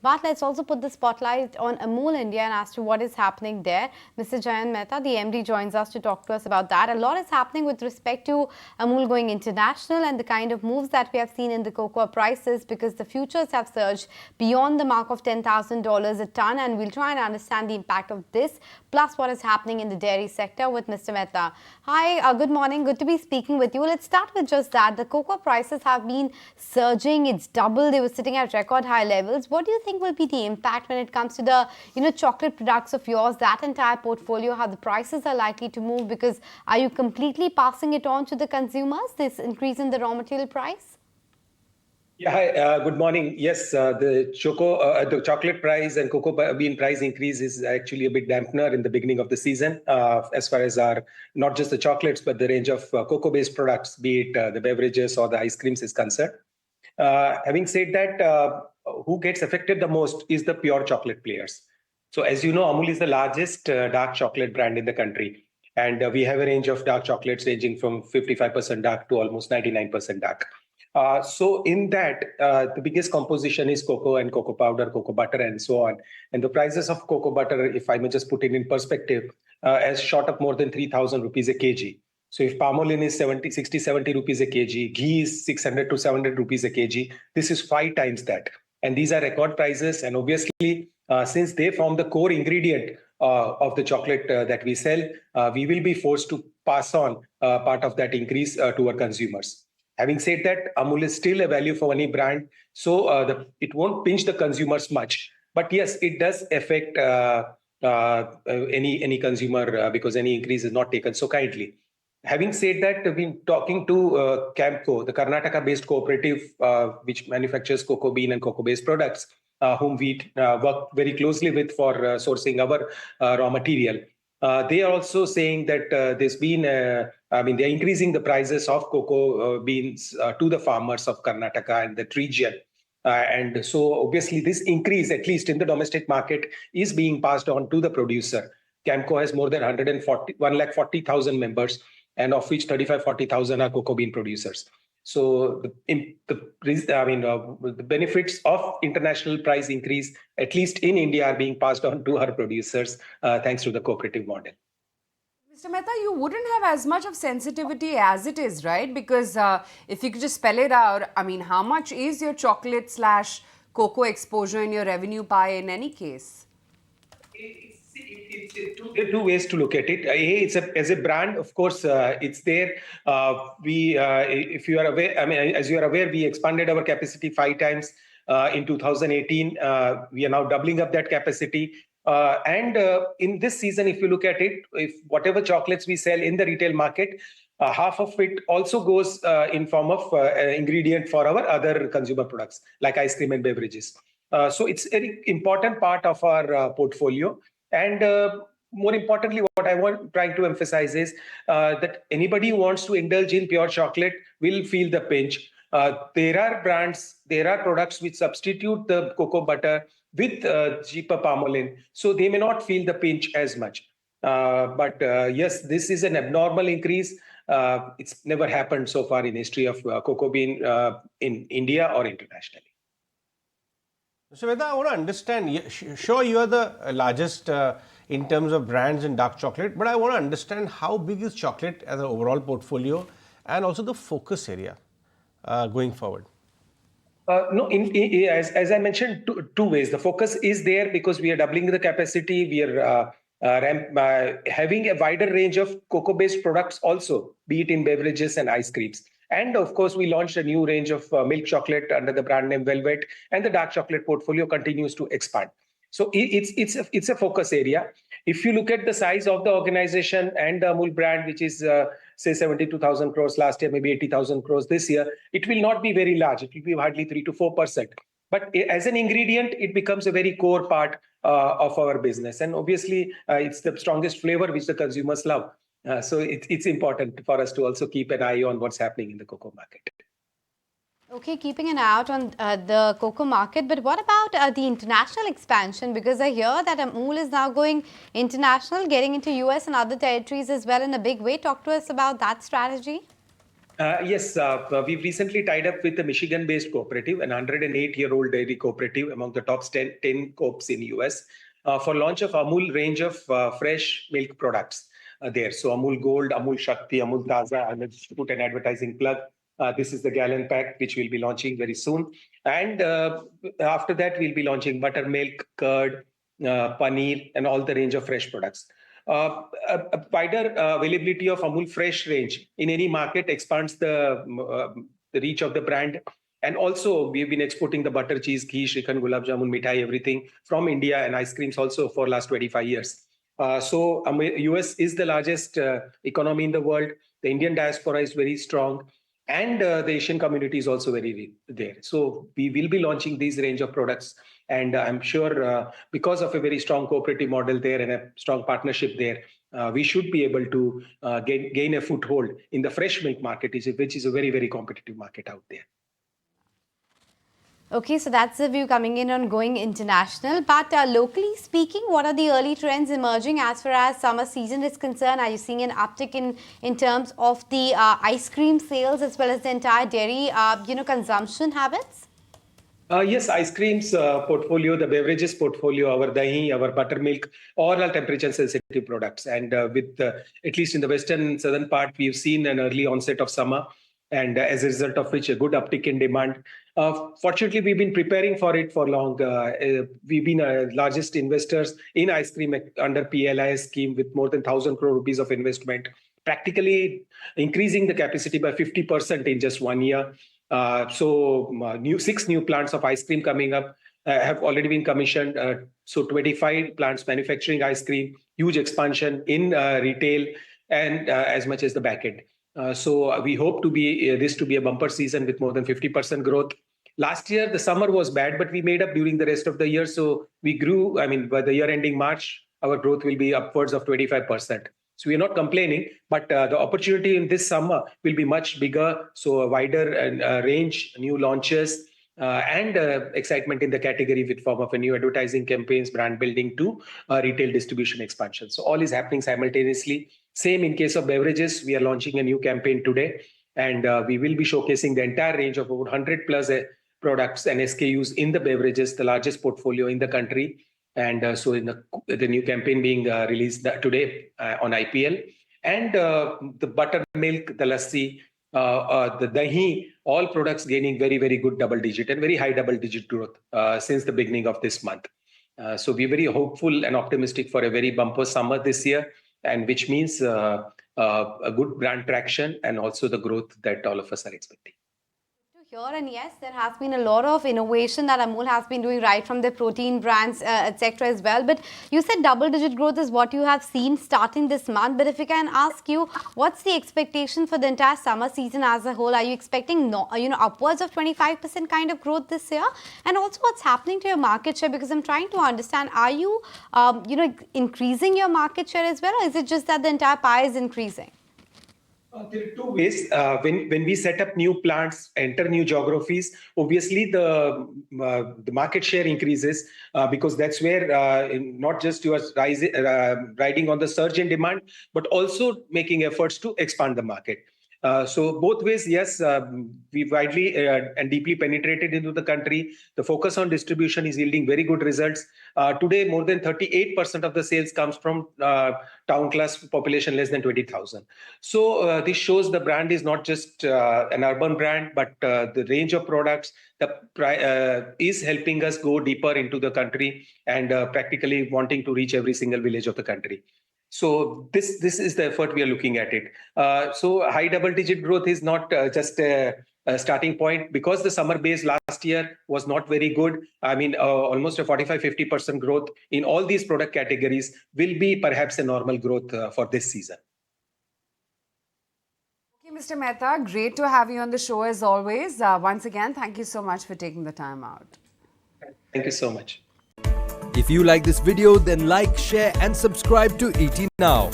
But let's also put the spotlight on Amul India and as to what is happening there. Mr. Jayen Mehta, the MD, joins us to talk to us about that. A lot is happening with respect to Amul going international and the kind of moves that we have seen in the cocoa prices, because the futures have surged beyond the mark of $10,000 a ton, and we'll try and understand the impact of this, plus what is happening in the dairy sector with Mr. Mehta. Hi, good morning. Good to be speaking with you. Let's start with just that. The cocoa prices have been surging. It's doubled. They were sitting at record high levels. What do you think will be the impact when it comes to the, chocolate products of yours, that entire portfolio, how the prices are likely to move? Because are you completely passing it on to the consumers, this increase in the raw material price? Yeah, hi, good morning. Yes, the chocolate price and cocoa bean price increase is actually a big dampener in the beginning of the season, as far as our not just the chocolates but the range of cocoa-based products, be it the beverages or the ice creams, is concerned. Having said that, who gets affected the most is the pure chocolate players. So, as you know, Amul is the largest dark chocolate brand in the country, and we have a range of dark chocolates ranging from 55% dark to almost 99% dark. So in that, the biggest composition is cocoa and cocoa powder, cocoa butter, and so on. And the prices of cocoa butter, if I may just put it in perspective, has shot up more than 3,000 rupees a kg. So if palm oil is 60, 70 rupees a kg, ghee is 600 to 700 rupees a kg, this is 5 times that. And these are record prices. And obviously, since they form the core ingredient of the chocolate that we sell, we will be forced to pass on part of that increase to our consumers. Having said that, Amul is still a value for money brand, so it won't pinch the consumers much. But yes, it does affect any consumer because any increase is not taken so kindly. Having said that, we've been talking to Camco, the Karnataka-based cooperative which manufactures cocoa bean and cocoa-based products, whom we work very closely with for sourcing our raw material. They are also saying that there's been, they're increasing the prices of cocoa beans to the farmers of Karnataka and that region. And so obviously this increase, at least in the domestic market, is being passed on to the producer. Camco has more than 140,000 members, and of which 35-40,000 are cocoa bean producers. So the benefits of international price increase, at least in India, are being passed on to our producers thanks to the cooperative model. Mr. Mehta, you wouldn't have as much of sensitivity as it is, right? Because if you could just spell it out, how much is your chocolate/cocoa exposure in your revenue pie in any case? There are two ways to look at it. As a brand, of course, it's there. If you are aware, as you are aware, we expanded our capacity 5 times in 2018. We are now doubling up that capacity. And in this season, if you look at it, if whatever chocolates we sell in the retail market, half of it also goes in form of ingredient for our other consumer products like ice cream and beverages. So it's an important part of our portfolio. And more importantly, what I want trying to emphasize is that anybody who wants to indulge in pure chocolate will feel the pinch. There are brands, there are products which substitute the cocoa butter with cheaper palm oil, so they may not feel the pinch as much. But yes, this is an abnormal increase. It's never happened so far in history of cocoa bean in India or internationally. Mr. Mehta, I want to understand, sure you are the largest in terms of brands in dark chocolate, but I want to understand how big is chocolate as an overall portfolio and also the focus area going forward. No, as I mentioned, two ways. The focus is there because we are doubling the capacity. We are having a wider range of cocoa-based products also, be it in beverages and ice creams. And of course, we launched a new range of milk chocolate under the brand name Velvet, and the dark chocolate portfolio continues to expand. So it's a focus area. If you look at the size of the organization and the Amul brand, which is say 72,000 crores last year, maybe 80,000 crores this year, it will not be very large. It will be hardly 3 to 4%. But as an ingredient, it becomes a very core part of our business. And obviously, it's the strongest flavor which the consumers love. So it's important for us to also keep an eye on what's happening in the cocoa market. Okay, keeping an eye out on the cocoa market, but what about the international expansion? Because I hear that Amul is now going international, getting into US and other territories as well in a big way. Talk to us about that strategy. Yes, we've recently tied up with a Michigan-based cooperative, an 108-year-old dairy cooperative among the top 10 coops in US, for launch of Amul range of fresh milk products there. So Amul Gold, Amul Shakti, Amul Taza, I'll just put an advertising plug. This is the gallon pack, which we'll be launching very soon. And after that, we'll be launching buttermilk, curd, paneer, and all the range of fresh products. A wider availability of Amul Fresh range in any market expands the reach of the brand. And also, we've been exporting the butter, cheese, ghee, shrikhand, gulab jamun, mithai, everything from India, and ice creams also for last 25 years. So US is the largest economy in the world. The Indian diaspora is very strong, and the Asian community is also very there. So we will be launching these range of products, and I'm sure because of a very strong cooperative model there and a strong partnership there, we should be able to gain a foothold in the fresh milk market, which is a very, very competitive market out there. Okay, so that's the view coming in on going international. But locally speaking, what are the early trends emerging as far as summer season is concerned? Are you seeing an uptick in terms of the ice cream sales as well as the entire dairy, consumption habits? Yes, ice creams portfolio, the beverages portfolio, our dahi, our buttermilk, all are temperature sensitive products. And with at least in the western southern part, we've seen an early onset of summer, and as a result of which a good uptick in demand. Fortunately, we've been preparing for it for long. We've been largest investors in ice cream under PLI scheme with more than 1,000 crore rupees of investment, practically increasing the capacity by 50% in just 1 year. So 6 new plants of ice cream coming up have already been commissioned. So 25 plants manufacturing ice cream, huge expansion in retail and as much as the back end. So we hope to be this to be a bumper season with more than 50% growth. Last year, the summer was bad, but we made up during the rest of the year. So we grew, I mean, by the year ending March, our growth will be upwards of 25%. So we're not complaining, but the opportunity in this summer will be much bigger. So a wider range, new launches, and excitement in the category with form of a new advertising campaigns, brand building to retail distribution expansion. So all is happening simultaneously. Same in case of beverages, we are launching a new campaign today, and we will be showcasing the entire range of over 100 plus products and SKUs in the beverages, the largest portfolio in the country. And so in the new campaign being released today on IPL, and the buttermilk, the lassi, the dahi, all products gaining very, very good double digit and very high double digit growth since the beginning of this month. So we're very hopeful and optimistic for a very bumper summer this year, and which means a good brand traction and also the growth that all of us are expecting. Here, and yes, there has been a lot of innovation that Amul has been doing right from their protein brands, etc. as well. But you said double-digit growth is what you have seen starting this month. But if we can ask you, what's the expectation for the entire summer season as a whole? Are you expecting, upwards of 25% kind of growth this year? And also, what's happening to your market share? Because I'm trying to understand, are you, increasing your market share as well, or is it just that the entire pie is increasing? There are 2 ways. When we set up new plants, enter new geographies, obviously the market share increases because that's where not just you are riding on the surge in demand, but also making efforts to expand the market. So both ways, yes, we've widely and deeply penetrated into the country. The focus on distribution is yielding very good results. Today, more than 38% of the sales comes from town class population less than 20,000. So this shows the brand is not just an urban brand, but the range of products is helping us go deeper into the country and practically wanting to reach every single village of the country. So this is the effort we are looking at it. So high double-digit growth is not just a starting point because the summer base last year was not very good. I mean, almost a 45-50% growth in all these product categories will be perhaps a normal growth for this season. Okay, Mr. Mehta, great to have you on the show as always. Once again, thank you so much for taking the time out. Thank you so much. If you like this video, then like, share and subscribe to ET Now.